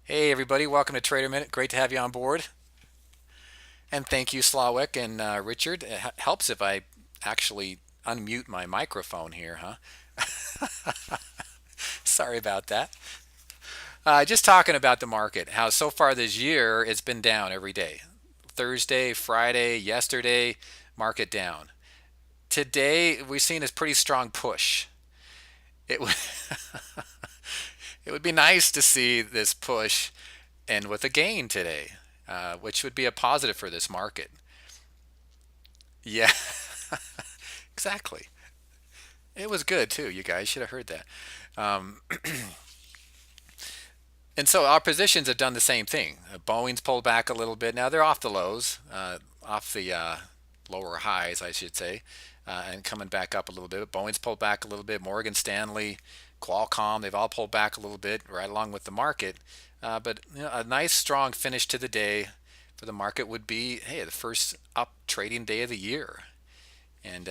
Hey everybody, welcome to Trader Minute. Great to have you on board. And thank you, Slawek and Richard. It helps if I actually unmute my microphone here, huh? Sorry about that. Just talking about the market, how so far this year it's been down every day. Thursday, Friday, yesterday, market down. Today we've seen a pretty strong push. It would it would be nice to see this push end with a gain today, which would be a positive for this market. Yeah, exactly. It was good too. You guys should have heard that. Um, and so our positions have done the same thing. Boeing's pulled back a little bit. Now they're off the lows, off the lower highs, I should say, and coming back up a little bit. Boeing's pulled back a little bit. Morgan Stanley, Qualcomm, they've all pulled back a little bit, right along with the market. But a nice, strong finish to the day for the market would be, hey, the first up trading day of the year, and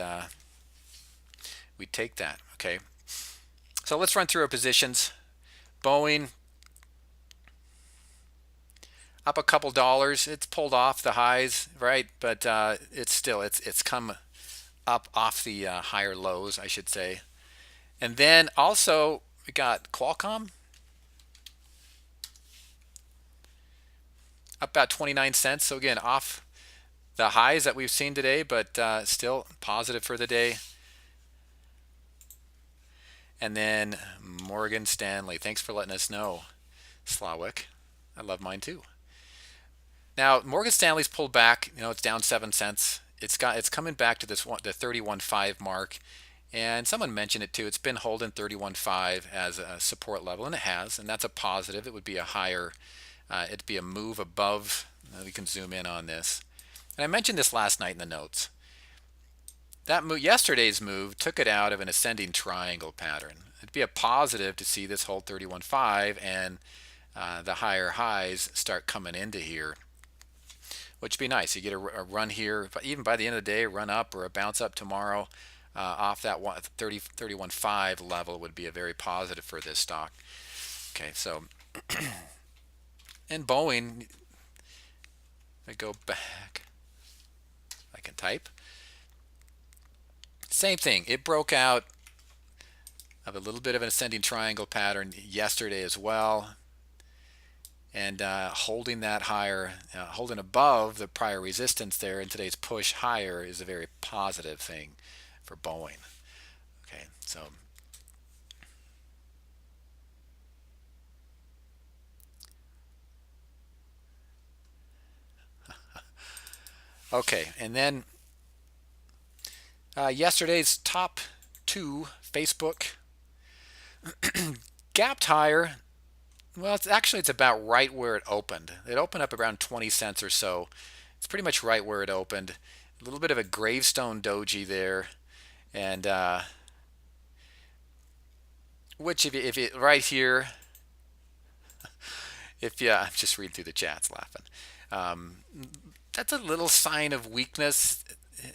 we take that. Okay, so let's run through our positions. Boeing up a couple dollars. It's pulled off the highs, right? But it's come up off the higher lows, I should say. And then also we got Qualcomm up about 29 cents. So again, off the highs that we've seen today, but still positive for the day. And then Morgan Stanley. Thanks for letting us know, Slawik. I love mine too. Now Morgan Stanley's pulled back. It's down 7 cents. It's coming back to the 31.5 mark, and someone mentioned it too. It's been holding 31.5 as a support level, and it has, and that's a positive. It would be a higher, it'd be a move above. We can zoom in on this, and I mentioned this last night in the notes. That move, yesterday's move, took it out of an ascending triangle pattern. It'd be a positive to see this hold 31.5 and the higher highs start coming into here, which would be nice. You get a run here, even by the end of the day, run up or a bounce up tomorrow off that 31.5 level would be a very positive for this stock. Okay, so, and Boeing, I go back, I can type. Same thing. It broke out of a little bit of an ascending triangle pattern yesterday as well, and holding that higher, holding above the prior resistance there in today's push higher is a very positive thing for Boeing. Okay, so okay, and then yesterday's top two, Facebook gapped higher. Well, it's about right where it opened. It opened up around 20 cents or so. It's pretty much right where it opened. A little bit of a gravestone doji there, and which if you right here, if yeah, I'm just reading through the chats laughing. Um, that's a little sign of weakness.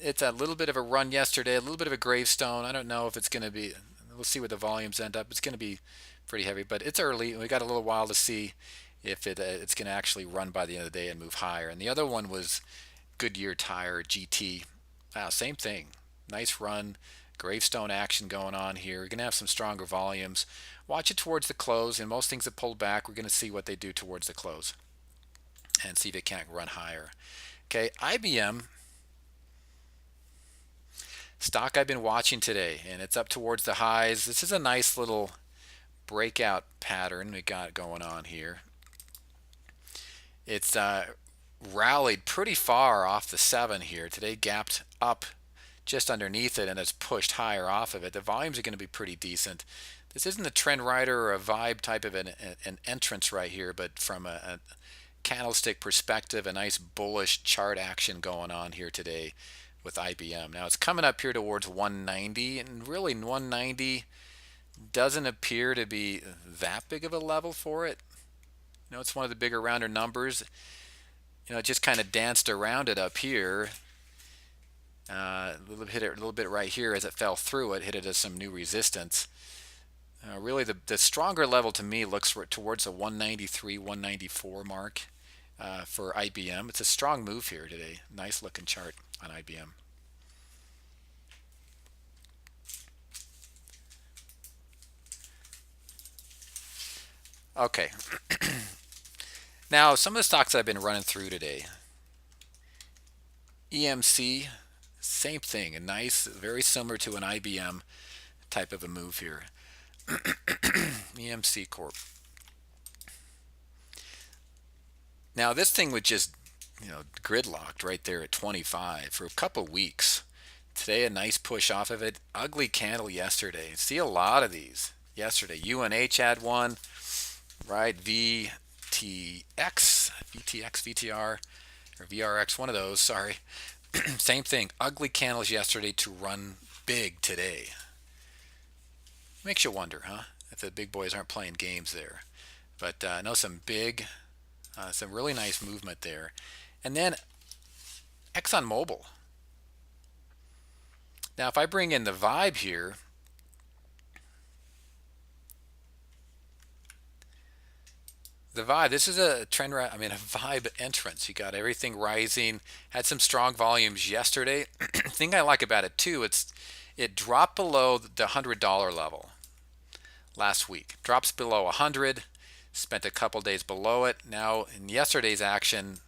It's a little bit of a run yesterday, a little bit of a gravestone. I don't know if it's going to be. We'll see where the volumes end up. It's going to be pretty heavy, but it's early. We got a little while to see if it's going to actually run by the end of the day and move higher. And the other one was Goodyear Tire GT. Same thing. Nice run, gravestone action going on here. We're going to have some stronger volumes. Watch it towards the close. And most things that pulled back, we're going to see what they do towards the close and see if it can't run higher. Okay, IBM stock I've been watching today, and it's up towards the highs. This is a nice little breakout pattern we got going on here. It's rallied pretty far off the 7 here. Today gapped up just underneath it and it's pushed higher off of it. The volumes are going to be pretty decent. This isn't a trend rider or a vibe type of an entrance right here, but from a candlestick perspective, a nice bullish chart action going on here today with IBM. Now it's coming up here towards 190, and really 190 doesn't appear to be that big of a level for it. It's one of the bigger rounder numbers. It just kind of danced around it up here. Hit it a little bit right here as it fell through it, hit it as some new resistance. Really, the stronger level to me looks towards the 193, 194 mark for IBM. It's a strong move here today. Nice looking chart on IBM. Okay, now some of the stocks I've been running through today. EMC, same thing, a nice, very similar to an IBM type of a move here. EMC Corp. Now this thing was just, gridlocked right there at 25 for a couple weeks. Today a nice push off of it. Ugly candle yesterday. See a lot of these yesterday. UNH had one, right? VTR, or VRX, one of those. Sorry. Same thing. Ugly candles yesterday to run big today. Makes you wonder, huh? If the big boys aren't playing games there. But I know some really nice movement there. And then ExxonMobil. Now, if I bring in the vibe here, this is a trend, a vibe entrance. You got everything rising, had some strong volumes yesterday. Thing I like about it too, it dropped below the $100 level last week. Drops below 100, spent a couple days below it. Now, in yesterday's action,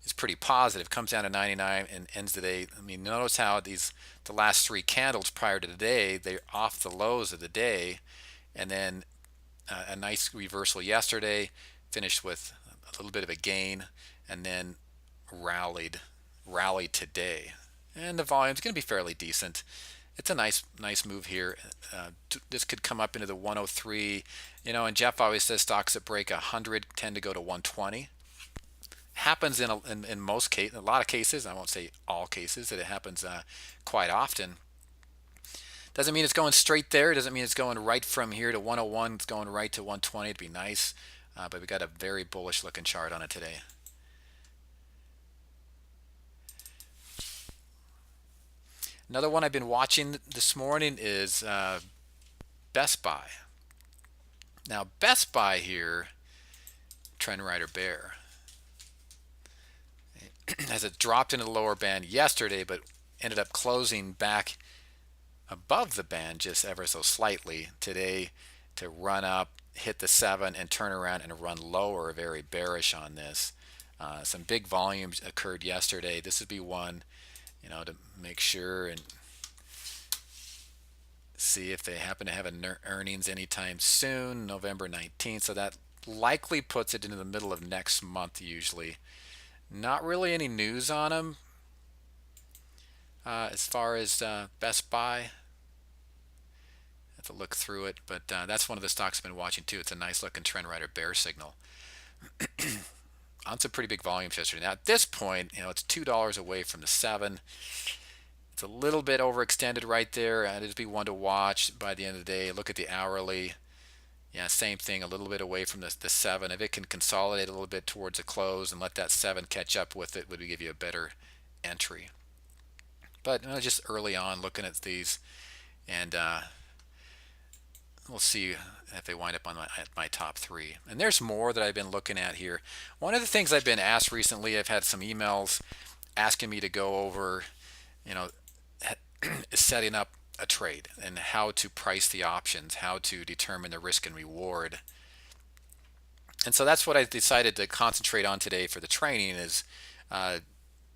is pretty positive. Comes down to 99 and ends the day. Notice how the last three candles prior to today, they're off the lows of the day, and then a nice reversal yesterday, finished with a little bit of a gain, and then rallied today. And the volume's going to be fairly decent. It's a nice move here. This could come up into the 103. And Jeff always says stocks that break 100 tend to go to 120. Happens in most cases, a lot of cases. I won't say all cases, that it happens quite often. Doesn't mean it's going straight there. Doesn't mean it's going right from here to 101. It's going right to 120. It'd be nice, but we got a very bullish looking chart on it today. Another one I've been watching this morning is Best Buy. Now Best Buy here, trend rider bear, as it dropped into the lower band yesterday, but ended up closing back above the band just ever so slightly today to run up, hit the 7, and turn around and run lower. Very bearish on this. Some big volumes occurred yesterday. This would be one, to make sure and see if they happen to have earnings anytime soon, November 19th. So that likely puts it into the middle of next month usually. Not really any news on them as far as Best Buy. Have to look through it, but that's one of the stocks I've been watching too. It's a nice looking trend rider bear signal. On some pretty big volumes yesterday. Now at this point, it's $2 away from the 7. It's a little bit overextended right there. It'd be one to watch by the end of the day. Look at the hourly. Yeah, same thing, a little bit away from the 7. If it can consolidate a little bit towards the close and let that 7 catch up with it, would give you a better entry. But just early on looking at these, and we'll see if they wind up on my top 3. And there's more that I've been looking at here. One of the things I've been asked recently, I've had some emails asking me to go over, setting up a trade and how to price the options, how to determine the risk and reward. And so that's what I decided to concentrate on today for the training is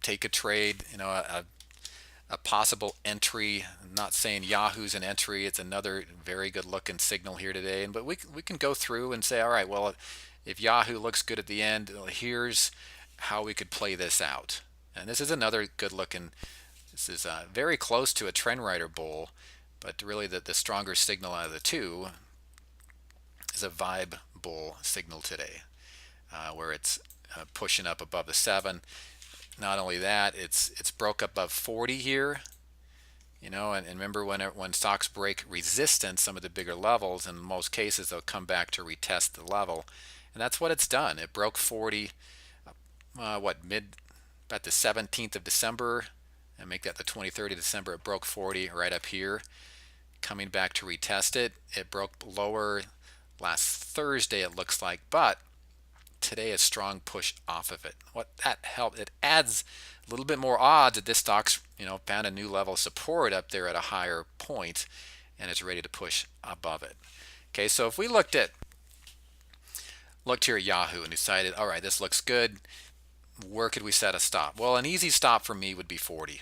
take a trade, a possible entry. I'm not saying Yahoo's an entry. It's another very good looking signal here today. But we can go through and say, all right, well, if Yahoo looks good at the end, here's how we could play this out. And this is another good looking. This is very close to a trend rider bull, but really the stronger signal out of the two is a vibe bull signal today, where it's pushing up above the 7. Not only that, it's broke up above 40 here, and remember when stocks break resistance, some of the bigger levels, in most cases they'll come back to retest the level, and that's what it's done. It broke 40, about the 17th of December, and make that the 23rd of December. It broke 40 right up here, coming back to retest it. It broke lower last Thursday, it looks like, but today a strong push off of it. What that helped, it adds a little bit more odds that this stock's found a new level of support up there at a higher point and is ready to push above it. Okay, so if we looked here at Yahoo and decided, all right, this looks good, where could we set a stop? Well, an easy stop for me would be 40.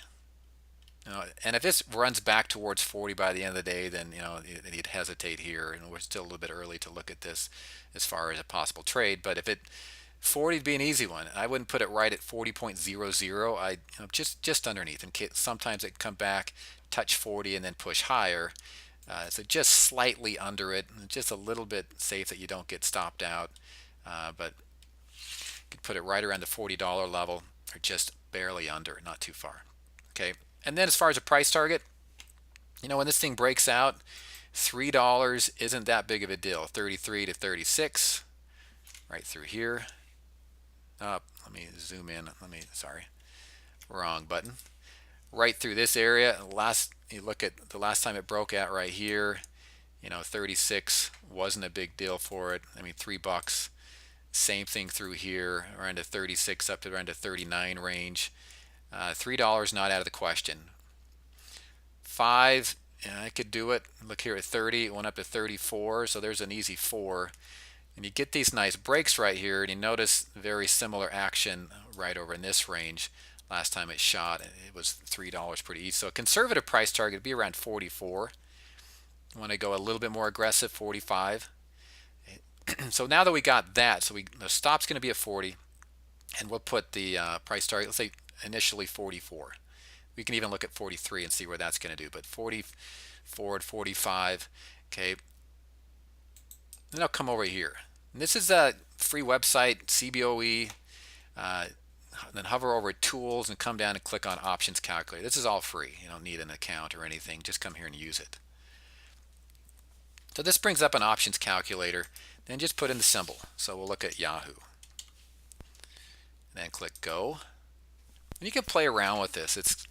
And if this runs back towards 40 by the end of the day, then you'd hesitate here, and we're still a little bit early to look at this as far as a possible trade. But if 40 would be an easy one. I wouldn't put it right at 40.00. I just underneath. And sometimes it can come back, touch 40, and then push higher. So just slightly under it, just a little bit safe that you don't get stopped out. But you could put it right around the $40 level, or just barely under, not too far. Okay. And then as far as a price target, when this thing breaks out, $3 isn't that big of a deal. 33 to 36, right through here. Let me zoom in. Sorry, wrong button. Right through this area. You look at the last time it broke out right here. 36 wasn't a big deal for it. $3. Same thing through here, around the 36 up to around the 39 range. $3 not out of the question. 5, I could do it. Look here at 30, it went up to 34, so there's an easy 4. And you get these nice breaks right here, and you notice very similar action right over in this range. Last time it shot, it was $3 pretty easy. So a conservative price target would be around 44. You want to go a little bit more aggressive, 45. So now that we got that, the stop's going to be at 40, and we'll put the price target, let's say initially 44. We can even look at 43 and see where that's going to do, but 44 to 45. Okay, then I'll come over here. And this is a free website, CBOE. Then hover over tools and come down and click on options calculator. This is all free. You don't need an account or anything. Just come here and use it. So this brings up an options calculator. Then just put in the symbol. So we'll look at Yahoo. Then click go. And you can play around with this. This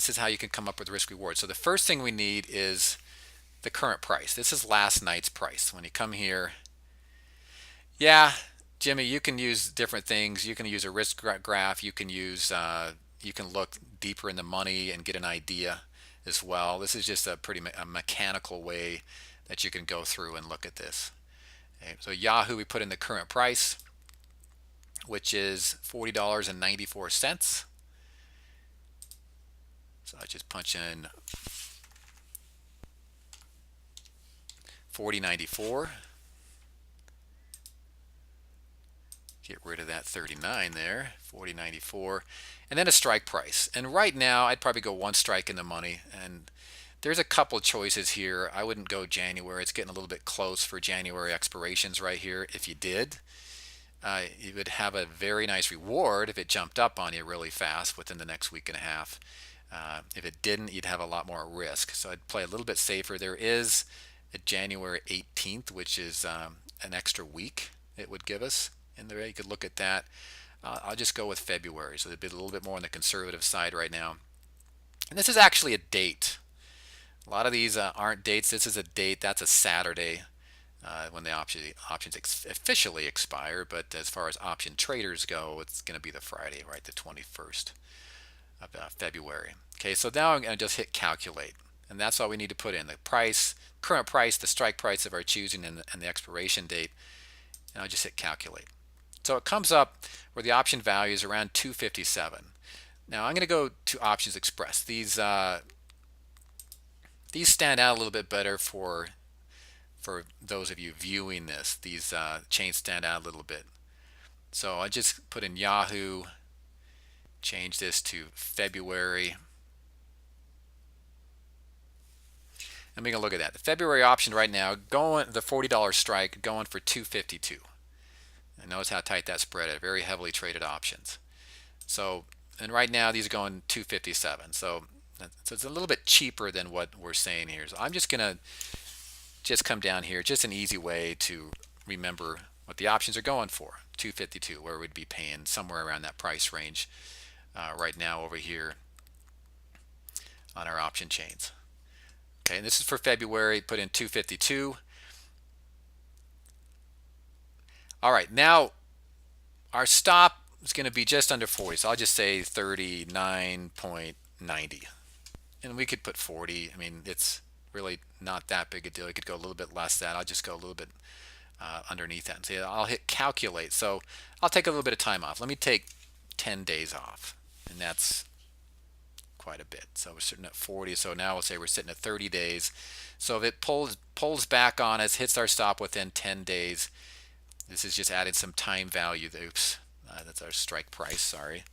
is how you can come up with risk reward. So the first thing we need is the current price. This is last night's price. When you come here, yeah, Jimmy, you can use different things. You can use a risk graph. You can look deeper in the money and get an idea as well. This is just a mechanical way that you can go through and look at this. Okay, so Yahoo, we put in the current price, which is $40.94. So I just punch in 40.94. Get rid of that 39 there, 40.94, and then a strike price. And right now, I'd probably go one strike in the money. And there's a couple choices here. I wouldn't go January. It's getting a little bit close for January expirations right here. If you did, you would have a very nice reward if it jumped up on you really fast within the next week and a half. If it didn't, you'd have a lot more risk. So I'd play a little bit safer. There is a January 18th, which is an extra week it would give us. And there you could look at that. I'll just go with February. So it'd be a little bit more on the conservative side right now. And this is actually a date. A lot of these aren't dates. This is a date. That's a Saturday when the options officially expire. But as far as option traders go, it's going to be the Friday, right, the 21st of February. Okay, so now I'm going to just hit calculate. And that's all we need to put in. The price, current price, the strike price of our choosing, and the expiration date. And I'll just hit calculate. So it comes up where the option value is around 257. Now I'm going to go to Options Express. These stand out a little bit better for those of you viewing this. These chains stand out a little bit. So I just put in Yahoo, change this to February. And we can look at that. The February option right now, going the $40 strike, going for 252. And notice how tight that spread is. Very heavily traded options. So, and right now these are going 257. So it's a little bit cheaper than what we're saying here. So I'm just gonna come down here. Just an easy way to remember what the options are going for. 252, where we'd be paying somewhere around that price range right now over here on our option chains. Okay, and this is for February. Put in 252. All right, now our stop is going to be just under 40. So I'll just say 39.90. And we could put 40. I mean, it's really not that big a deal. It could go a little bit less than that. I'll just go a little bit underneath that. So I'll hit calculate. So I'll take a little bit of time off. Let me take 10 days off. And that's quite a bit. So we're sitting at 40. So now we'll say we're sitting at 30 days. So if it pulls back on us, hits our stop within 10 days, this is just adding some time value. Oops, that's our strike price, sorry.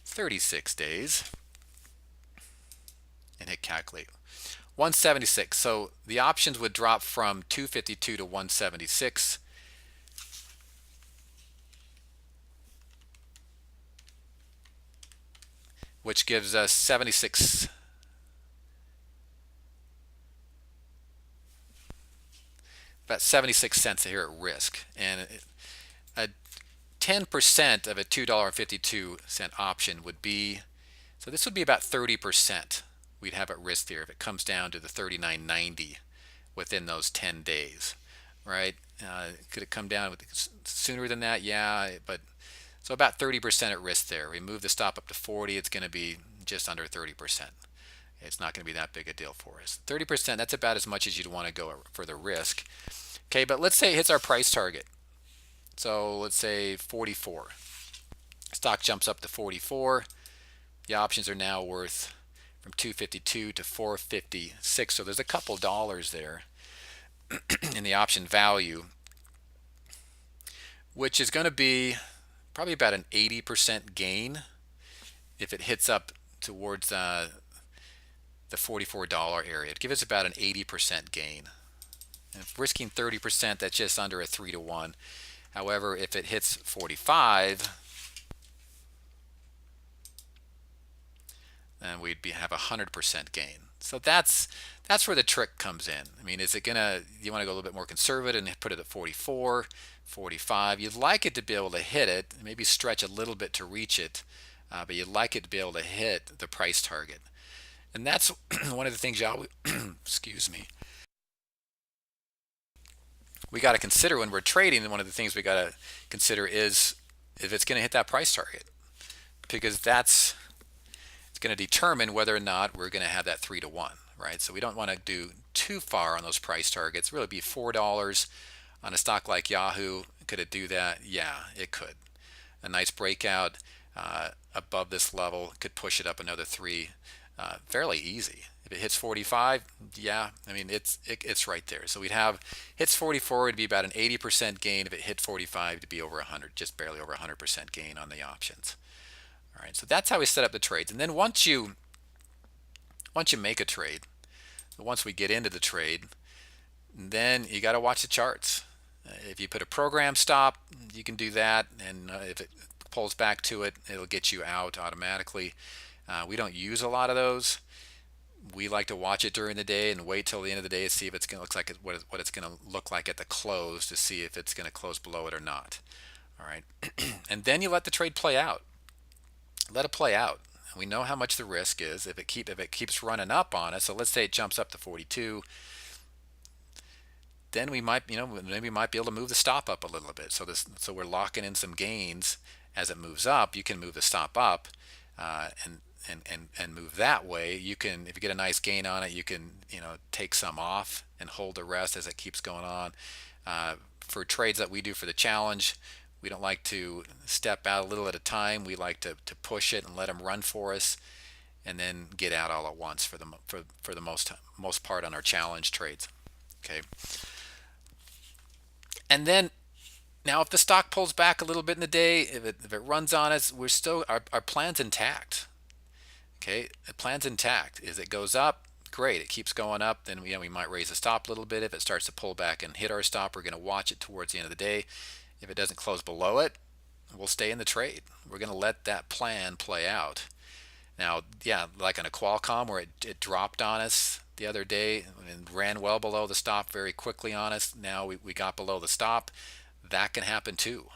36 days. And hit calculate. 176. So the options would drop from 252 to 176. Which gives us 76. About 76 cents here at risk. And a 10% of a $2.52 option would be, so this would be about 30% we'd have at risk here if it comes down to the 39.90 within those 10 days, right? Could it come down sooner than that? Yeah, but so about 30% at risk there. We move the stop up to 40, it's going to be just under 30%. It's not going to be that big a deal for us. 30%, that's about as much as you'd want to go for the risk. Okay, but let's say it hits our price target. So let's say 44. Stock jumps up to 44. The options are now worth from 252 to 456. So there's a couple dollars there in the option value, which is going to be probably about an 80% gain if it hits up towards the $44 area. It'd give us about an 80% gain. And if risking 30%, that's just under a 3 to 1. However, if it hits 45, then we'd have a 100% gain. So that's where the trick comes in. I mean, is it gonna, you want to go a little bit more conservative and put it at 44, 45? You'd like it to be able to hit it, maybe stretch a little bit to reach it, but you'd like it to be able to hit the price target. And that's one of the things y'all, excuse me, we got to consider when we're trading. And one of the things we got to consider is if it's going to hit that price target, because it's going to determine whether or not we're going to have that 3 to 1, right? So we don't want to do too far on those price targets. Really be $4 on a stock like Yahoo. Could it do that? Yeah, it could. A nice breakout above this level could push it up another 3 fairly easy. If it hits 45, yeah, I mean, it's right there. So we'd have, hits 44, it'd be about an 80% gain. If it hit 45, it'd be over 100, just barely over 100% gain on the options. All right, so that's how we set up the trades. And then once you make a trade, once we get into the trade, then you got to watch the charts. If you put a program stop, you can do that, and if it pulls back to it, it'll get you out automatically. We don't use a lot of those. We like to watch it during the day and wait till the end of the day to see if it's going to look like what it's going to look like at the close, to see if it's going to close below it or not. All right, and then you let the trade play out. Let it play out. We know how much the risk is if it keeps running up on us. So let's say it jumps up to 42. Then we might, maybe we might be able to move the stop up a little bit. So we're locking in some gains as it moves up. You can move the stop up, and move that way. You can, if you get a nice gain on it, you can take some off and hold the rest as it keeps going on. For trades that we do for the challenge, we don't like to step out a little at a time. We like to push it and let them run for us, and then get out all at once for the most part on our challenge trades. Okay. And then now if the stock pulls back a little bit in the day, if it runs on us, we're still, our plan's intact. Okay, the plan's intact. As it goes up, great, it keeps going up, then we might raise the stop a little bit. If it starts to pull back and hit our stop, we're going to watch it towards the end of the day. If it doesn't close below it, we'll stay in the trade. We're going to let that plan play out. Now, yeah, like on a Qualcomm where it dropped on us the other day and ran well below the stop very quickly on us. Now we got below the stop. That can happen too.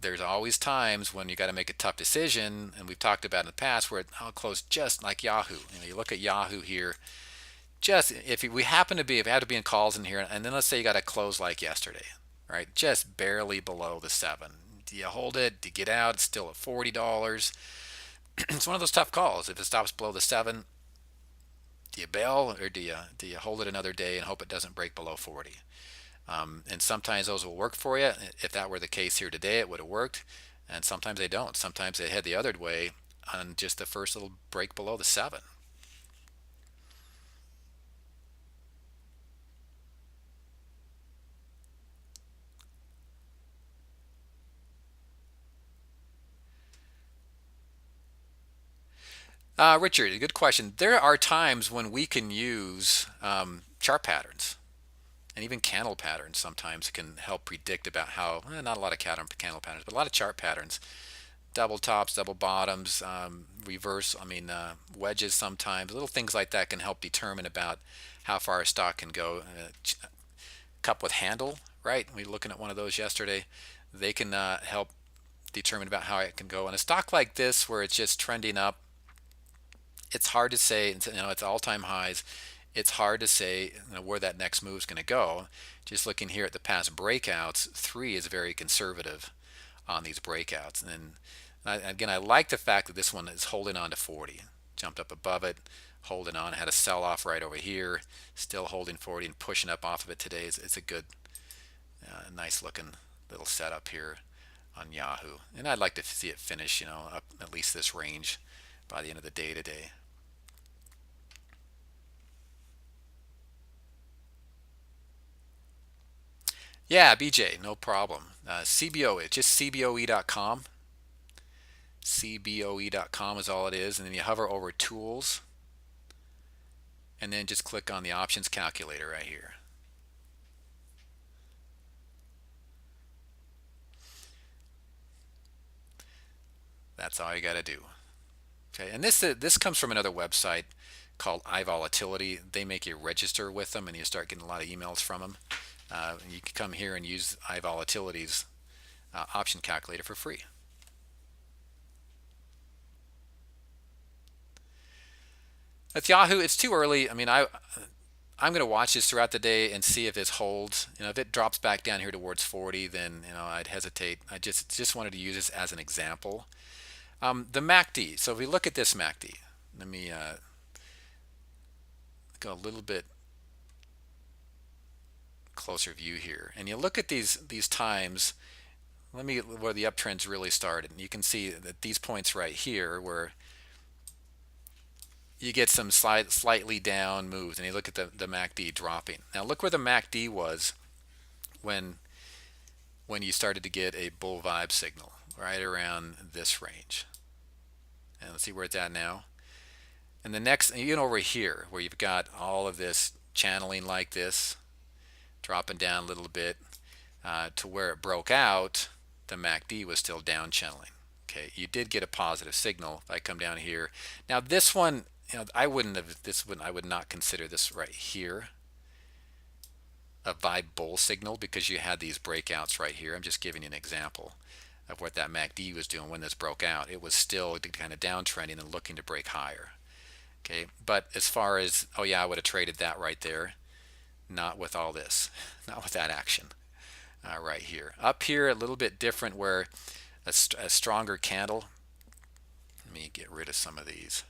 there's always times when you got to make a tough decision, and we've talked about in the past where I'll close just like Yahoo. You look at Yahoo here. Just if we happen to be, if you have to be in calls in here, and then let's say you got to close like yesterday, right? Just barely below the seven. Do you hold it? Do you get out? It's still at $40. It's one of those tough calls. If it stops below the seven, do you bail or do you hold it another day and hope it doesn't break below 40? And sometimes those will work for you. If that were the case here today, it would have worked. And sometimes they don't. Sometimes they head the other way on just the first little break below the seven. Richard, good question. There are times when we can use chart patterns and even candle patterns sometimes can help predict about how, not a lot of candle patterns, but a lot of chart patterns. Double tops, double bottoms, reverse, wedges sometimes. Little things like that can help determine about how far a stock can go. Cup with handle, right? We were looking at one of those yesterday. They can help determine about how it can go. And a stock like this where it's just trending up, it's hard to say, it's all-time highs. It's hard to say where that next move is going to go. Just looking here at the past breakouts, 3 is very conservative on these breakouts. And again, I like the fact that this one is holding on to 40. Jumped up above it, holding on, had a sell-off right over here, still holding 40 and pushing up off of it today. It's a good, nice looking little setup here on Yahoo. And I'd like to see it finish, up at least this range by the end of the day today. Yeah, BJ, no problem. CBOE, just CBOE.com. CBOE.com is all it is. And then you hover over Tools. And then just click on the options calculator right here. That's all you got to do. Okay, and this comes from another website called iVolatility. They make you register with them, and you start getting a lot of emails from them. You can come here and use iVolatility's option calculator for free. With Yahoo, it's too early. I'm going to watch this throughout the day and see if this holds. If it drops back down here towards 40, then I'd hesitate. I just wanted to use this as an example. The MACD. So if we look at this MACD, let me go a little bit closer view here, and you look at these times. Where the uptrends really started, and you can see that these points right here where you get some slightly down moves, and you look at the MACD dropping. Now look where the MACD was when you started to get a bull vibe signal, right around this range. And let's see where it's at now. And the next, over here where you've got all of this channeling like this, dropping down a little bit to where it broke out, the MACD was still down channeling. Okay, you did get a positive signal. If I come down here, now this one, I would not consider this right here a vibe bull signal because you had these breakouts right here. I'm just giving you an example of what that MACD was doing when this broke out. It was still kind of downtrending and looking to break higher. Okay, but as far as, oh yeah, I would have traded that right there. Not with all this, not with that action right here. Up here, a little bit different where a stronger candle. Let me get rid of some of these.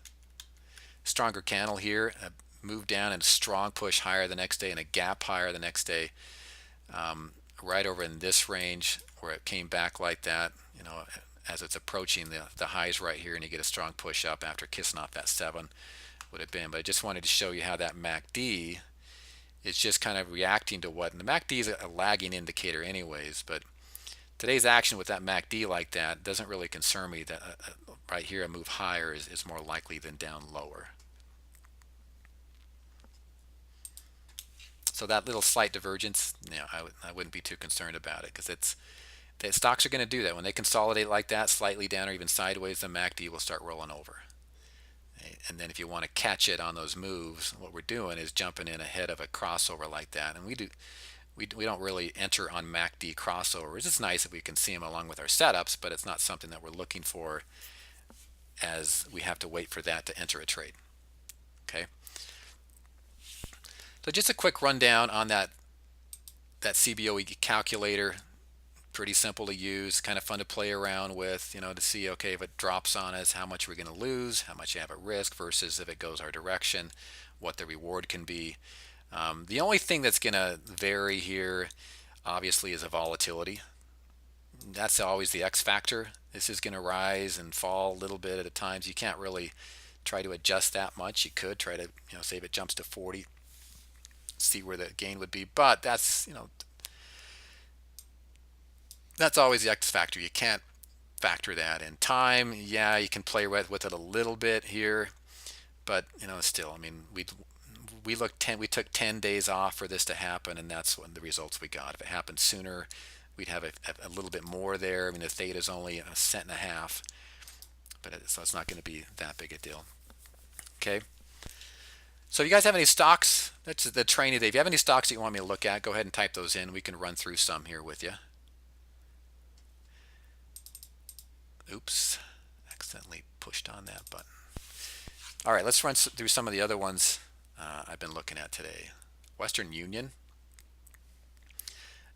Stronger candle here, a move down and a strong push higher the next day and a gap higher the next day. Right over in this range where it came back like that, as it's approaching the highs right here, and you get a strong push up after kissing off that 7 would have been. But I just wanted to show you how that MACD is just kind of reacting to what, and the MACD is a lagging indicator anyways, but today's action with that MACD like that doesn't really concern me. That right here a move higher is more likely than down lower. So that little slight divergence, I wouldn't be too concerned about it, because the stocks are going to do that. When they consolidate like that, slightly down or even sideways, the MACD will start rolling over. And then if you want to catch it on those moves, what we're doing is jumping in ahead of a crossover like that. And we we don't really enter on MACD crossovers. It's nice if we can see them along with our setups, but it's not something that we're looking for, as we have to wait for that to enter a trade. Okay. So just a quick rundown on that CBOE calculator. Pretty simple to use, kind of fun to play around with, to see, okay, if it drops on us, how much we're going to lose, how much you have at risk, versus if it goes our direction, what the reward can be. The only thing that's going to vary here, obviously, is the volatility. That's always the X factor. This is going to rise and fall a little bit at a time. You can't really try to adjust that much. You could try to, say if it jumps to 40, see where the gain would be, but that's always the X factor. You can't factor that in. Time, yeah, you can play with it a little bit here, but still, I mean, we took 10 days off for this to happen, and that's when the results we got. If it happened sooner, we'd have a little bit more there. I mean, the theta is only a cent and a half, but so it's not going to be that big a deal. Okay. So if you guys have any stocks, that's the training today. If you have any stocks that you want me to look at, go ahead and type those in. We can run through some here with you. Oops, accidentally pushed on that button. All right, let's run through some of the other ones I've been looking at today. Western Union,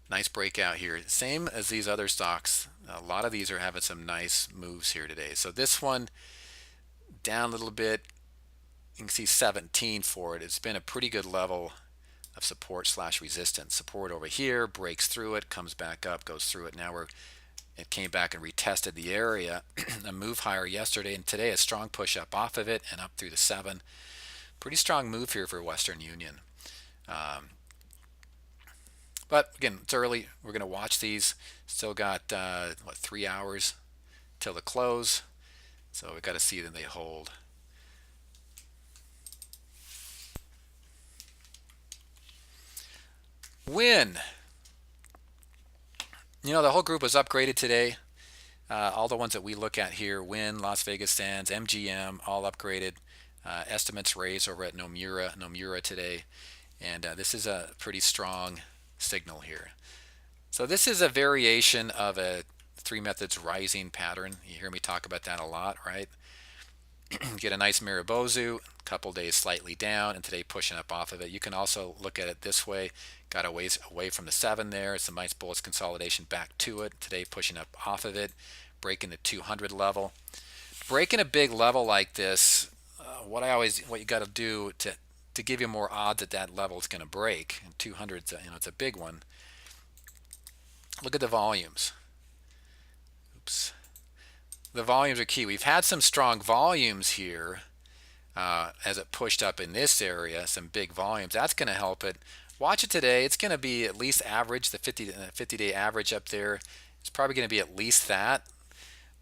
nice breakout here. Same as these other stocks. A lot of these are having some nice moves here today. So this one down a little bit. You can see 17 for it. It's been a pretty good level of support / resistance. Support over here, breaks through it, comes back up, goes through it. Now it came back and retested the area, a move higher yesterday, and today a strong push up off of it and up through the 7. Pretty strong move here for Western Union. But again, it's early. We're going to watch these. Still got 3 hours till the close, so we've got to see that they hold. Win. The whole group was upgraded today. All the ones that we look at here, Win, Las Vegas Sands, MGM, all upgraded. Estimates raised over at Nomura today. And this is a pretty strong signal here. So this is a variation of a 3 methods rising pattern. You hear me talk about that a lot, right? Get a nice Maribozu, couple days slightly down, and today pushing up off of it. You can also look at it this way. Got away from the 7 there. It's a nice bullish consolidation back to it. Today pushing up off of it, breaking the 200 level. Breaking a big level like this, what you got to do to give you more odds that level is going to break. And 200, it's a big one. Look at the volumes. Oops. The volumes are key. We've had some strong volumes here as it pushed up in this area, some big volumes. That's going to help it. Watch it today. It's going to be at least average, the 50-day average up there. It's probably going to be at least that,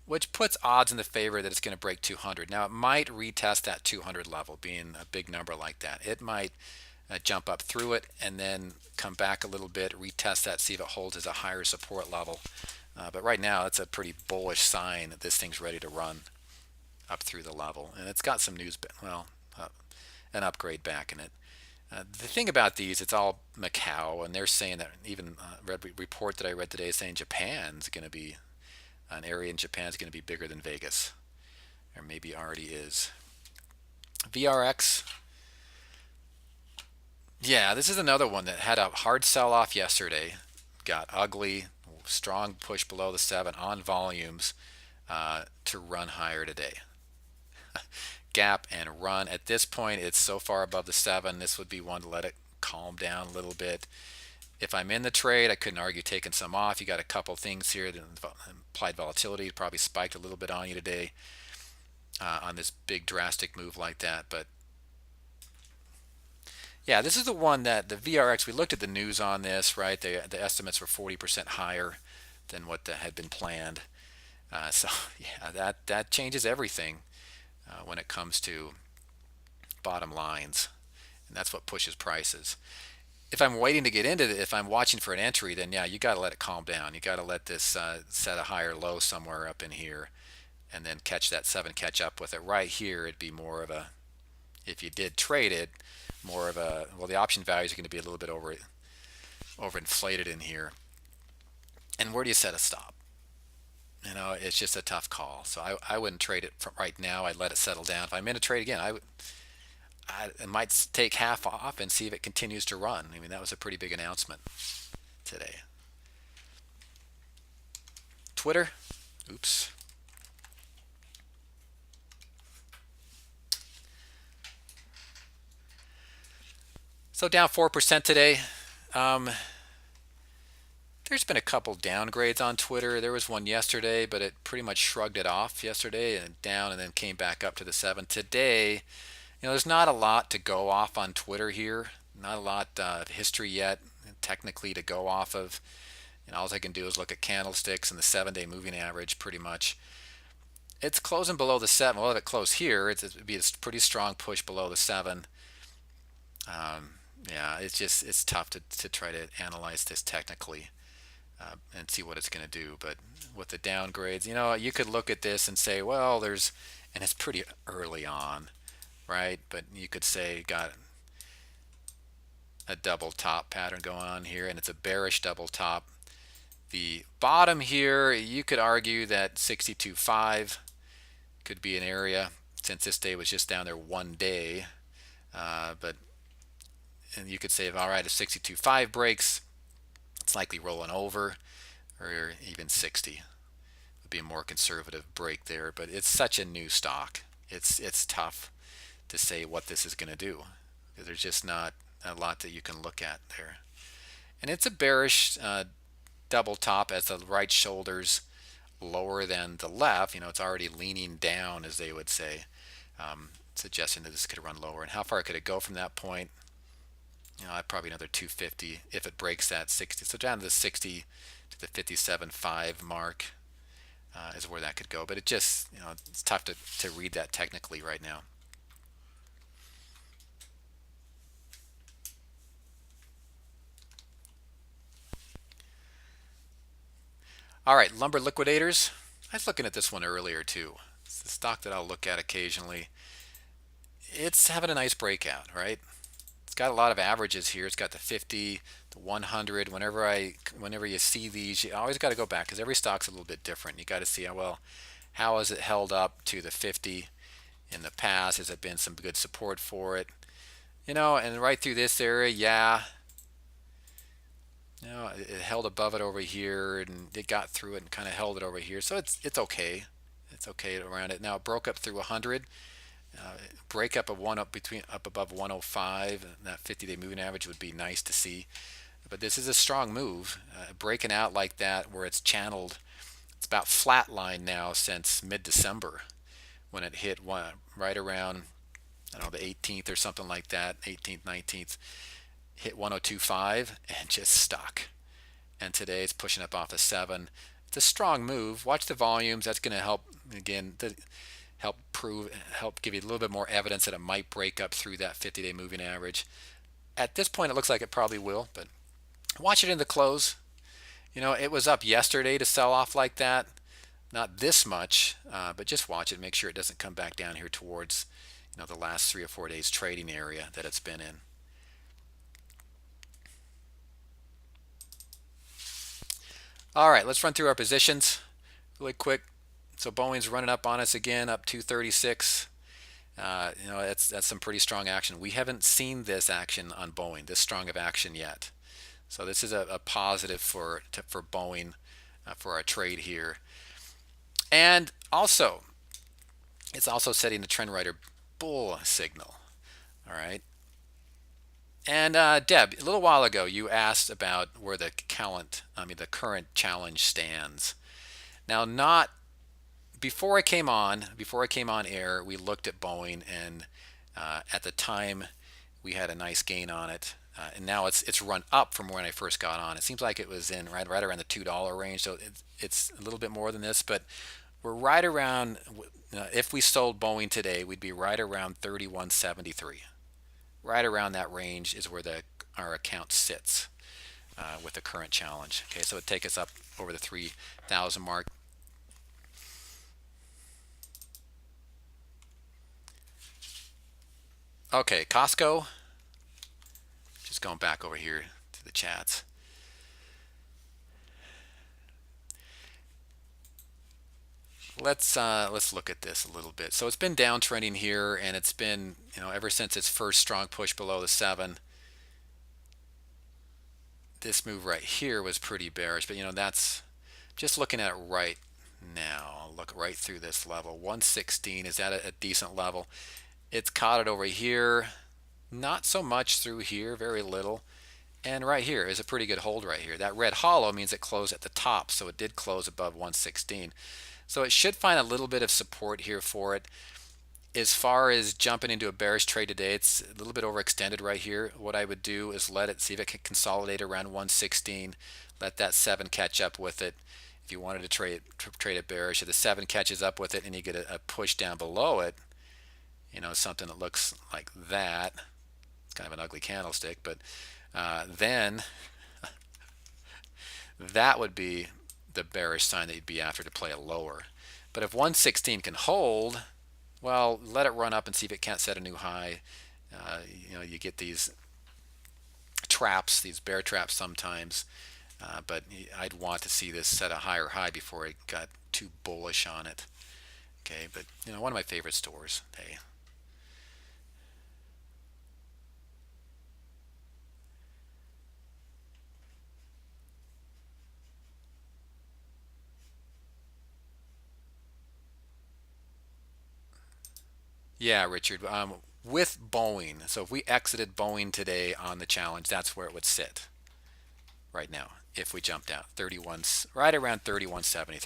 which puts odds in the favor that it's going to break 200. Now, it might retest that 200 level, being a big number like that. It might jump up through it and then come back a little bit, retest that, see if it holds as a higher support level. But right now, it's a pretty bullish sign that this thing's ready to run up through the level. And it's got some news, an upgrade back in it. The thing about these, it's all Macau, and they're saying that even report that I read today is saying Japan's going to be, an area in Japan is going to be bigger than Vegas, or maybe already is. VRX, yeah, this is another one that had a hard sell-off yesterday, got ugly, strong push below the 7 on volumes to run higher today. Gap and run. At this point, it's so far above the 7. This would be one to let it calm down a little bit. If I'm in the trade, I couldn't argue taking some off. You got a couple things here. The implied volatility probably spiked a little bit on you today on this big drastic move like that. But yeah, this is the one that the VRX, we looked at the news on this, right? The estimates were 40% higher than what had been planned. So yeah, that changes everything when it comes to bottom lines, and that's what pushes prices. If I'm waiting to get into it, if I'm watching for an entry, then yeah, you got to let it calm down. You got to let this set a higher low somewhere up in here, and then catch that 7, catch up with it. Right here, it'd be more of a, if you did trade it, more of a, well, the option values are going to be a little bit over overinflated in here. And where do you set a stop? It's just a tough call. So I wouldn't trade it from right now. I'd let it settle down. If I'm in a trade again, I might take half off and see if it continues to run. I mean, that was a pretty big announcement today. Twitter. Oops. So down 4% today. There's been a couple downgrades on Twitter. There was one yesterday, but it pretty much shrugged it off yesterday and down and then came back up to the 7. Today, there's not a lot to go off on Twitter here. Not a lot of history yet, technically, to go off of. All I can do is look at candlesticks and the 7-day moving average pretty much. It's closing below the 7. Well, if it closed here, it'd be a pretty strong push below the 7. Yeah, it's tough to try to analyze this technically and see what it's going to do. But with the downgrades, you could look at this and say, well, and it's pretty early on, right? But you could say got a double top pattern going on here, and it's a bearish double top. The bottom here, you could argue that 62.5 could be an area since this day was just down there one day. And you could say, all right, if 62.5 breaks, it's likely rolling over, or even 60 would be a more conservative break there. But it's such a new stock. It's tough to say what this is going to do. There's just not a lot that you can look at there. And it's a bearish double top as the right shoulder's lower than the left. It's already leaning down, as they would say, suggesting that this could run lower. And how far could it go from that point? Probably another 250 if it breaks that 60. So down to the 60 to the 57.5 mark is where that could go. But it just, it's tough to read that technically right now. All right, Lumber Liquidators. I was looking at this one earlier too. It's the stock that I'll look at occasionally. It's having a nice breakout, right? It's got a lot of averages here. It's got the 50, the 100. Whenever you see these, you always got to go back because every stock's a little bit different. You got to see how has it held up to the 50 in the past? Has it been some good support for it? And right through this area, yeah. It held above it over here, and it got through it and kind of held it over here. So it's okay. It's okay around it. Now it broke up through 100. Breakup of one up above 105, and that 50-day moving average would be nice to see. But this is a strong move, breaking out like that where it's channeled. It's about flatline now since mid-December when it hit right around, I don't know, the 18th or something like that, 18th, 19th, hit 102.5 and just stuck. And today it's pushing up off of 7. It's a strong move. Watch the volumes. That's going to help again. Help give you a little bit more evidence that it might break up through that 50-day moving average. At this point, it looks like it probably will, but watch it in the close. It was up yesterday to sell off like that. Not this much, but just watch it. Make sure it doesn't come back down here towards the last 3 or 4 days trading area that it's been in. All right, let's run through our positions really quick. So Boeing's running up on us again, up 236. That's some pretty strong action. We haven't seen this action on Boeing, this strong of action yet. So this is a positive for Boeing for our trade here. And also, it's also setting the TrendRider bull signal. All right. And Deb, a little while ago, you asked about where the current challenge stands. Now, not before I came on air, we looked at Boeing, and at the time, we had a nice gain on it. And now it's run up from when I first got on. It seems like it was in right around the $2 range, so it's a little bit more than this, but we're right around. If we sold Boeing today, we'd be right around 31.73. Right around that range is where our account sits with the current challenge. Okay, so it'd take us up over the 3,000 mark. Okay, Costco. Just going back over here to the chats. Let's look at this a little bit. So it's been downtrending here, and it's been, ever since its first strong push below the 7. This move right here was pretty bearish, but that's just looking at it right now. I'll look right through this level. 116 is at a decent level. It's caught it over here, not so much through here, very little. And right here is a pretty good hold right here. That red hollow means it closed at the top, so it did close above 116. So it should find a little bit of support here for it. As far as jumping into a bearish trade today, it's a little bit overextended right here. What I would do is let it see if it can consolidate around 116. Let that 7 catch up with it. If you wanted to trade it bearish, if the 7 catches up with it and you get a push down below it, something that looks like that. It's kind of an ugly candlestick, but then that would be the bearish sign that you'd be after to play it lower. But if 116 can hold, well, let it run up and see if it can't set a new high. You get these traps, these bear traps sometimes, but I'd want to see this set a higher high before it got too bullish on it. Okay, but one of my favorite stores. Hey. Yeah, Richard. With Boeing, so if we exited Boeing today on the challenge, that's where it would sit right now. If we jumped out 31, right around 31.73,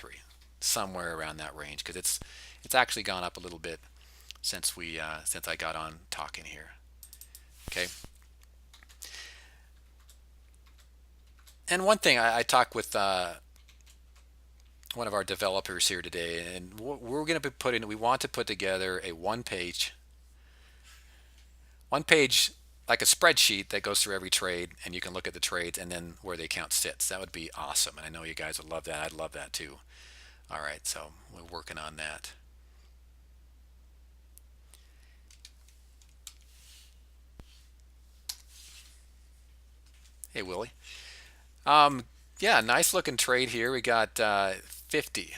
somewhere around that range, because it's actually gone up a little bit since I got on talking here. Okay. And one thing I talked with one of our developers here today, and we're going to be we want to put together a one page like a spreadsheet that goes through every trade, and you can look at the trades and then where the account sits. That would be awesome, and I know you guys would love that. I'd love that too. All right, so we're working on that. Hey, Willie. Um, yeah, nice looking trade here. We got 50.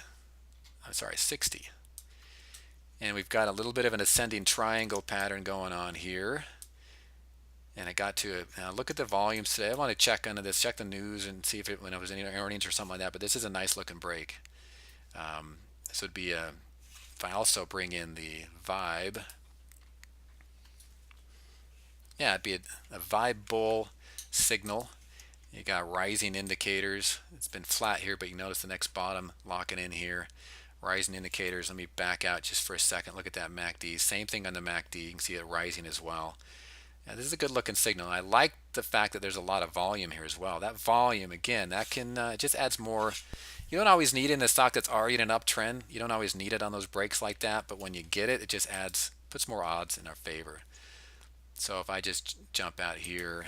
I'm sorry, 60. And we've got a little bit of an ascending triangle pattern going on here. And I got to look at the volumes today. I want to check into this, check the news, and see if it when it was any earnings or something like that. But this is a nice looking break. This would be a. If I also bring in the vibe, yeah, it'd be a vibe bull signal. You got rising indicators. It's been flat here, but you notice the next bottom locking in here. Rising indicators. Let me back out just for a second. Look at that MACD. Same thing on the MACD. You can see it rising as well. Yeah, this is a good looking signal. I like the fact that there's a lot of volume here as well. That volume, again, that can just adds more. You don't always need it in a stock that's already in an uptrend. You don't always need it on those breaks like that, but when you get it, it just puts more odds in our favor. So if I just jump out here,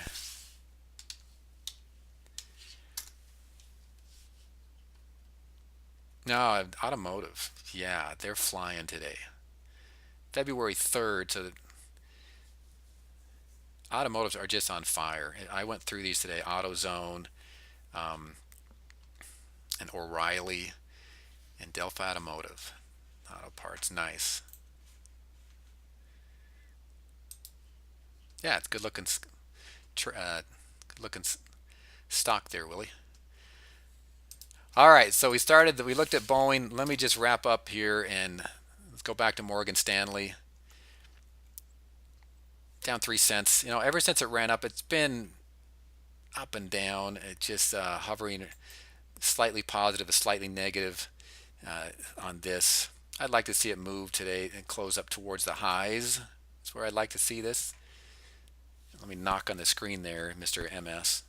no, automotive, yeah, they're flying today. February 3rd, so automotives are just on fire. I went through these today. AutoZone, um, and O'Reilly, and Delphi Automotive. Auto parts, nice. Yeah, it's good looking, good looking stock there, Willie. All right, so we looked at Boeing. Let me just wrap up here and let's go back to Morgan Stanley. Down 3 cents. Ever since it ran up, it's been up and down. It just hovering slightly positive, slightly negative on this. I'd like to see it move today and close up towards the highs. That's where I'd like to see this. Let me knock on the screen there, Mr. MS.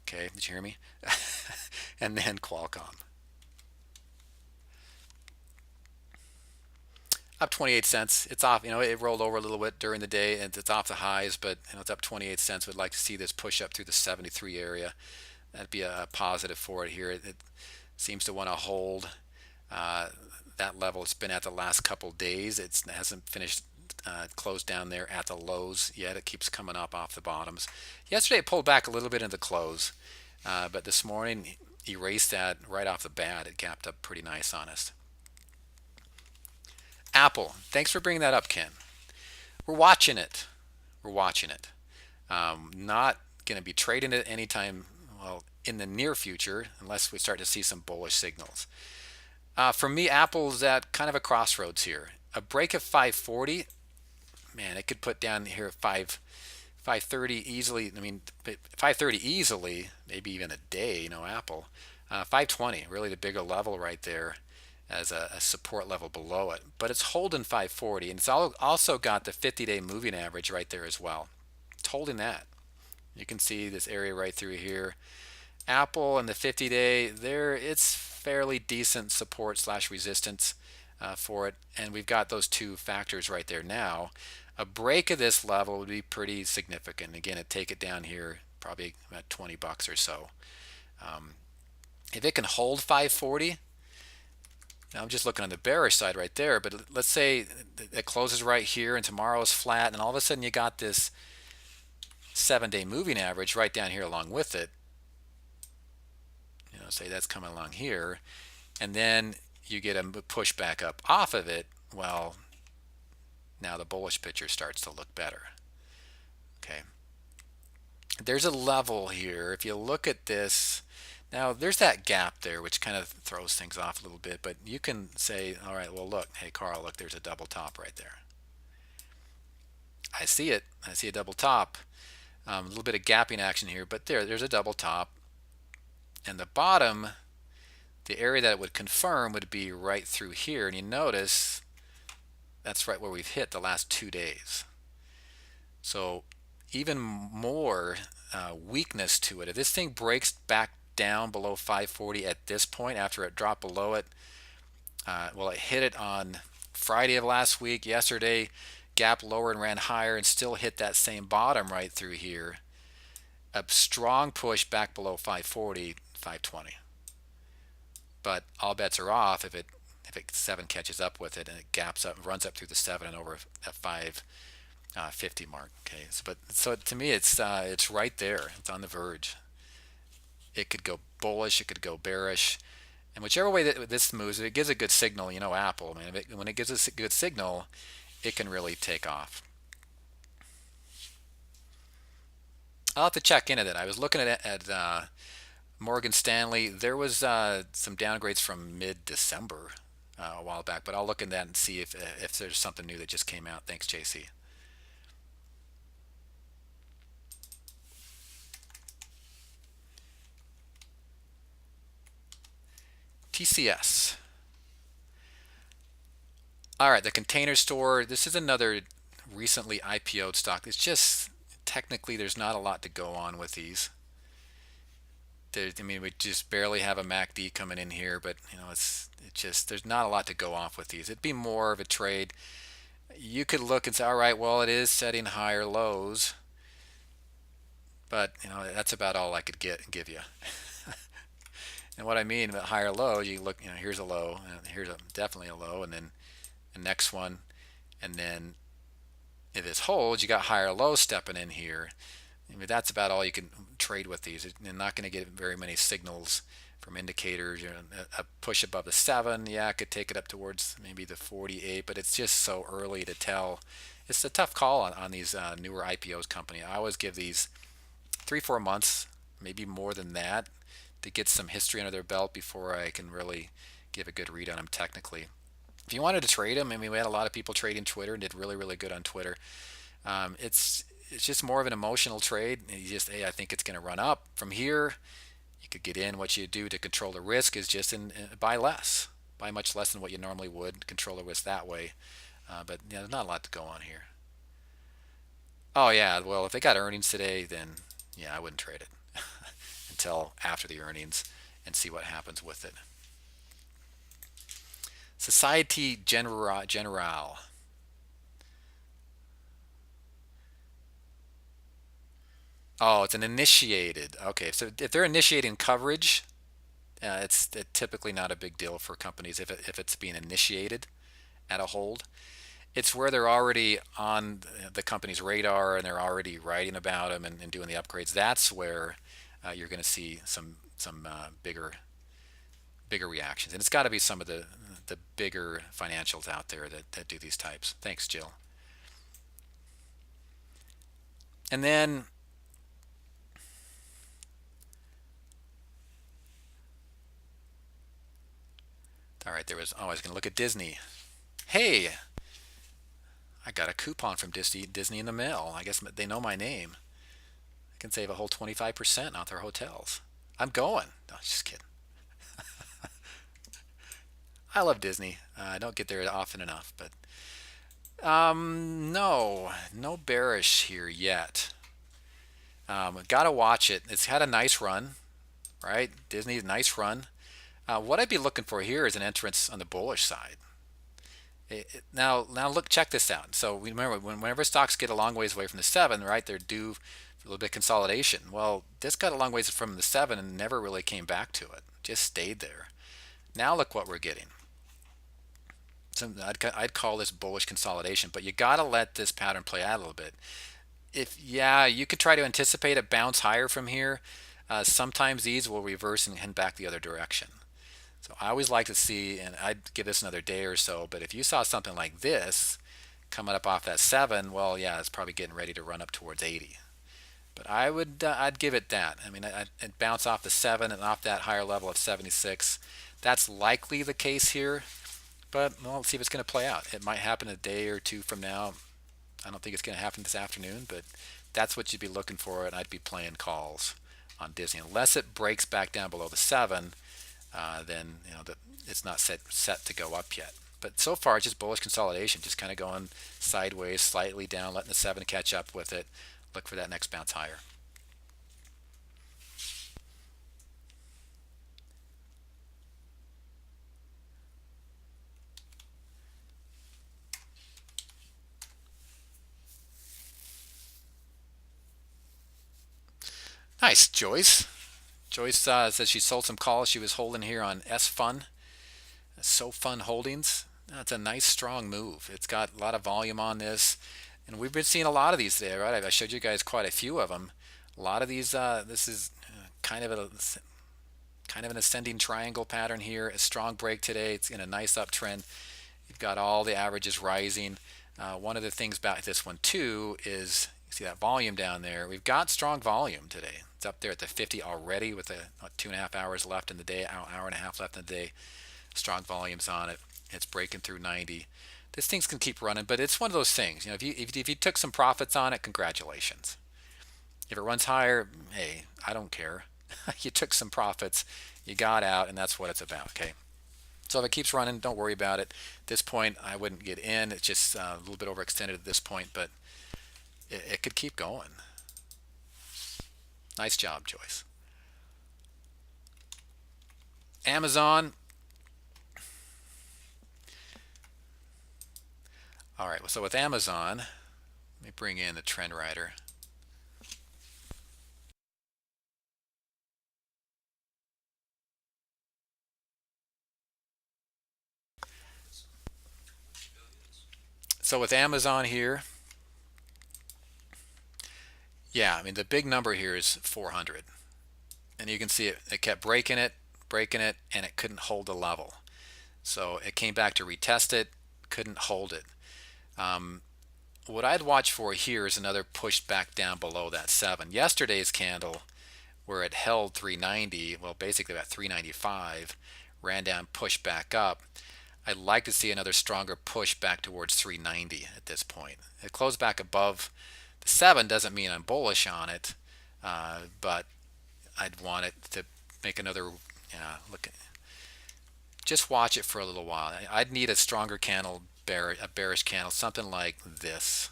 Okay, did you hear me? And then Qualcomm. Up 28 cents. It's off. It rolled over a little bit during the day, and it's off the highs, but it's up 28 cents. Would like to see this push up through the 73 area. That'd be a positive for it here. It seems to want to hold that level it's been at the last couple days. It hasn't finished closed down there at the lows yet. It keeps coming up off the bottoms. Yesterday it pulled back a little bit in the close, but this morning erased that right off the bat. It gapped up pretty nice on us. Apple. Thanks for bringing that up, Ken. We're watching it. We're watching it. Not going to be trading it anytime, well, in the near future, unless we start to see some bullish signals. For me, Apple's at kind of a crossroads here. A break of 540, man, it could put down here at 530 easily. I mean, 530 easily, maybe even a day. Apple. 520, really the bigger level right there as a support level below it. But it's holding 540, and it's also got the 50-day moving average right there as well. It's holding that. You can see this area right through here. Apple and the 50-day, there it's fairly decent support slash resistance for it, and we've got those two factors right there now. A break of this level would be pretty significant. Again, it'd take it down here probably about $20 or so. If it can hold 540, now I'm just looking on the bearish side right there, but let's say it closes right here and tomorrow is flat, and all of a sudden you got this 7-day moving average right down here along with it. Say that's coming along here, and then you get a push back up off of it. Well, now the bullish picture starts to look better. Okay, there's a level here. If you look at this, now there's that gap there, which kind of throws things off a little bit, but you can say, all right, well, look, hey, Carl, look, there's a double top right there. I see it. I see a double top. A little bit of gapping action here, but there's a double top. And the bottom, the area that it would confirm would be right through here. And you notice that's right where we've hit the last 2 days. So even more weakness to it. If this thing breaks back down below 540 at this point after it dropped below it, well, it hit it on Friday of last week. Yesterday, gap lower and ran higher and still hit that same bottom right through here. A strong push back below 540, 520. But all bets are off if it 7 catches up with it and it gaps up, runs up through the 7 and over at 550 mark. Okay, so to me it's right there. It's on the verge. It could go bullish, it could go bearish, and whichever way that this moves, if it gives a good signal, Apple, man, when it gives a good signal, it can really take off. I'll have to check into that. I was looking at Morgan Stanley. There was some downgrades from mid-December a while back, but I'll look into that and see if there's something new that just came out. Thanks, JC. TCS. All right, the Container Store. This is another recently IPO'd stock. It's just technically there's not a lot to go on with these. We just barely have a MACD coming in here, but it's just there's not a lot to go off with these. It'd be more of a trade. You could look and say, all right, well, it is setting higher lows, but that's about all I could give you. And what I mean by higher lows, you look, here's a low, and here's definitely a low, and then the next one, and then if this holds, you got higher lows stepping in here. That's about all you can trade with these. You're not going to get very many signals from indicators. A push above the 7, yeah, I could take it up towards maybe the 48, but it's just so early to tell. It's a tough call on these newer IPOs company. I always give these 3-4 months, maybe more than that, to get some history under their belt before I can really give a good read on them technically. If you wanted to trade them, we had a lot of people trading Twitter and did really, really good on Twitter. It's just more of an emotional trade. You just, hey, I think it's going to run up from here. You could get in. What you do to control the risk is just buy less, buy much less than what you normally would. Control the risk that way. But there's not a lot to go on here. Oh yeah, well if they got earnings today, then yeah, I wouldn't trade it until after the earnings and see what happens with it. Societe Generale. Oh, it's an initiated. Okay, so if they're initiating coverage, it's typically not a big deal for companies if it's being initiated at a hold. It's where they're already on the company's radar and they're already writing about them and doing the upgrades. That's where you're going to see some bigger reactions, and it's got to be some of the the bigger financials out there that do these types. Thanks, Jill. And then, all right, there was, oh, I was going to look at Disney. Hey, I got a coupon from Disney in the mail. I guess they know my name. I can save a whole 25% on their hotels. I'm going. No, just kidding. I love Disney. I don't get there often enough, but no bearish here yet. Gotta watch it. It's had a nice run, right? Disney's nice run. What I'd be looking for here is an entrance on the bullish side. Now look, check this out. So we remember whenever stocks get a long ways away from the 7, right, they're due for a little bit of consolidation. Well, this got a long ways from the 7 and never really came back to it. Just stayed there. Now look what we're getting. So I'd call this bullish consolidation, but you got to let this pattern play out a little bit. Yeah, you could try to anticipate a bounce higher from here. Sometimes these will reverse and head back the other direction. So I always like to see, and I'd give this another day or so, but if you saw something like this coming up off that 7, well, yeah, it's probably getting ready to run up towards 80. But I'd give it that. I mean, I'd bounce off the 7 and off that higher level of 76. That's likely the case here, but well, let's see if it's going to play out. It might happen a day or two from now. I don't think it's going to happen this afternoon, but that's what you'd be looking for, and I'd be playing calls on Disney. Unless it breaks back down below the 7, then it's not set to go up yet. But so far, it's just bullish consolidation, just kind of going sideways, slightly down, letting the 7 catch up with it. Look for that next bounce higher. Nice, Joyce. Joyce says she sold some calls she was holding here on S Fun, So Fun Holdings. That's a nice strong move. It's got a lot of volume on this, and we've been seeing a lot of these today, right? I showed you guys quite a few of them. A lot of these. This is kind of an ascending triangle pattern here. A strong break today. It's in a nice uptrend. You've got all the averages rising. One of the things about this one too is you see that volume down there. We've got strong volume today. It's up there at the 50 already with 2.5 hours left in the day, hour and a half left in the day. Strong volumes on it. It's breaking through 90. This thing's can keep running, but it's one of those things. If you took some profits on it, congratulations. If it runs higher, hey, I don't care. You took some profits, you got out, and that's what it's about. Okay. So if it keeps running, don't worry about it. At this point, I wouldn't get in. It's just a little bit overextended at this point, but it could keep going. Nice job, Joyce. Amazon. All right, so with Amazon, let me bring in the trend writer. So with Amazon here, yeah, I mean the big number here is 400, and you can see it kept breaking it, and it couldn't hold the level. So it came back to retest it, couldn't hold it. What I'd watch for here is another push back down below that 7. Yesterday's candle, where it held 390, well, basically about 395, ran down, pushed back up. I'd like to see another stronger push back towards 390 at this point. It closed back above the 7 doesn't mean I'm bullish on it, but I'd want it to make another look. Just watch it for a little while. I'd need a stronger candle, a bearish candle, something like this,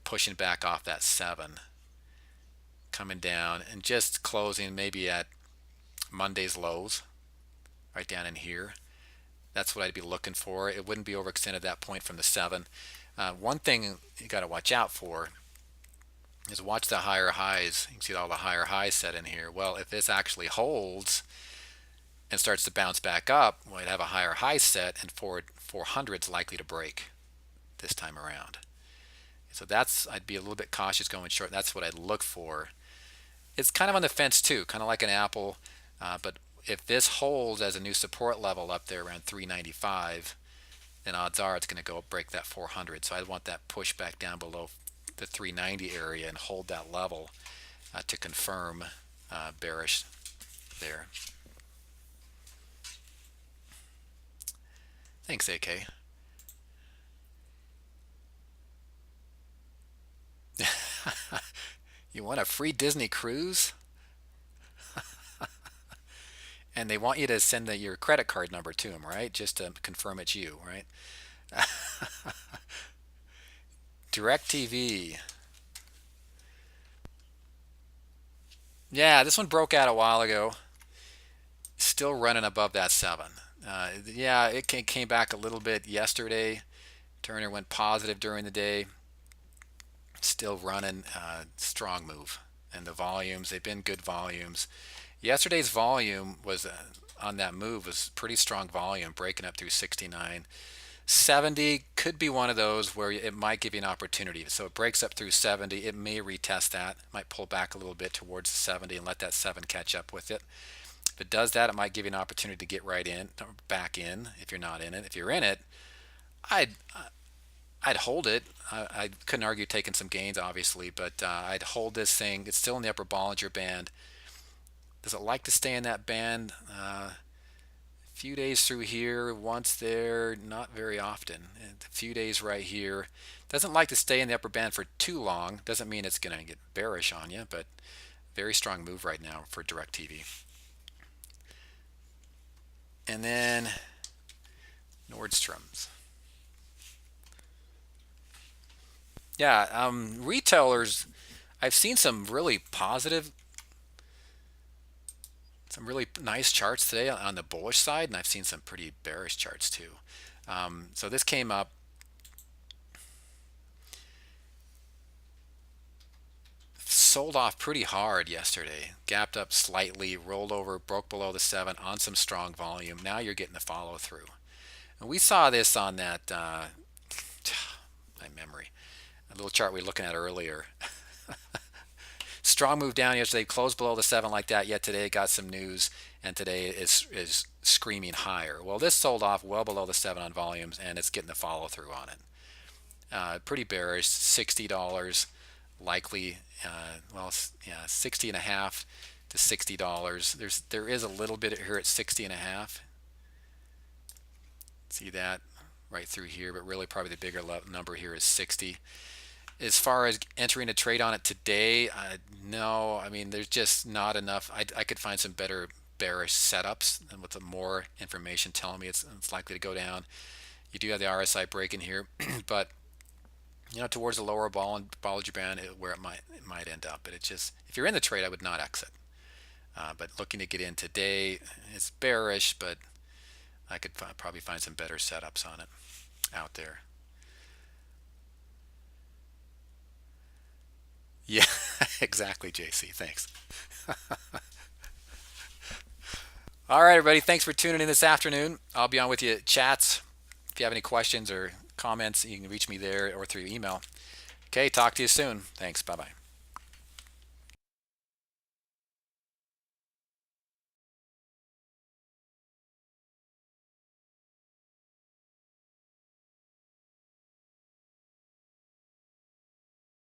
pushing back off that 7, coming down and just closing maybe at Monday's lows, right down in here. That's what I'd be looking for. It wouldn't be overextended at that point from the 7. One thing you got to watch out for is watch the higher highs. You can see all the higher highs set in here. Well, if this actually holds and starts to bounce back up, we'd have a higher high set, and 400 is likely to break this time around. So I'd be a little bit cautious going short. That's what I'd look for. It's kind of on the fence too, kind of like an Apple, but if this holds as a new support level up there around 395, then odds are it's going to go break that 400. So I want that push back down below the 390 area and hold that level to confirm bearish there. Thanks, AK. You want a free Disney cruise? And they want you to send your credit card number to them, right? Just to confirm it's you, right? DirecTV. Yeah, this one broke out a while ago. Still running above that 7. Yeah, it came back a little bit yesterday. Turner went positive during the day. Still running, strong move. And the volumes, they've been good volumes. Yesterday's volume was on that move was pretty strong volume, breaking up through 69. 70 could be one of those where it might give you an opportunity. So it breaks up through 70. It may retest that. It might pull back a little bit towards the 70 and let that 7 catch up with it. If it does that, it might give you an opportunity to get right in, back in if you're not in it. If you're in it, I'd I'd hold it. I couldn't argue taking some gains, obviously, but I'd hold this thing. It's still in the upper Bollinger Band. Does it like to stay in that band? Few days through here, once there, not very often. And a few days right here. Doesn't like to stay in the upper band for too long. Doesn't mean it's going to get bearish on you, but very strong move right now for DirecTV. And then Nordstrom's. Yeah, retailers, I've seen some really nice charts today on the bullish side, and I've seen some pretty bearish charts too. So this came up, sold off pretty hard yesterday, gapped up slightly, rolled over, broke below the 7 on some strong volume. Now you're getting the follow through. And we saw this on that, my memory, a little chart we were looking at earlier. Strong move down yesterday, closed below the 7 like that, yet today got some news, and today is screaming higher. Well, this sold off well below the 7 on volumes, and it's getting the follow through on it. Pretty bearish, $60 likely. Well, yeah, 60 and a half to $60. There is a little bit here at 60 and a half. See that right through here, but really probably the bigger number here is 60. As far as entering a trade on it today, no. I mean, there's just not enough. I could find some better bearish setups, and with the more information telling me it's likely to go down. You do have the RSI breaking here, but towards the lower Bollinger Band where it might end up. But it's just, if you're in the trade, I would not exit. But looking to get in today, it's bearish, but I could probably find some better setups on it out there. Yeah, exactly, JC. Thanks. All right, everybody. Thanks for tuning in this afternoon. I'll be on with you at chats. If you have any questions or comments, you can reach me there or through email. Okay, talk to you soon. Thanks. Bye-bye.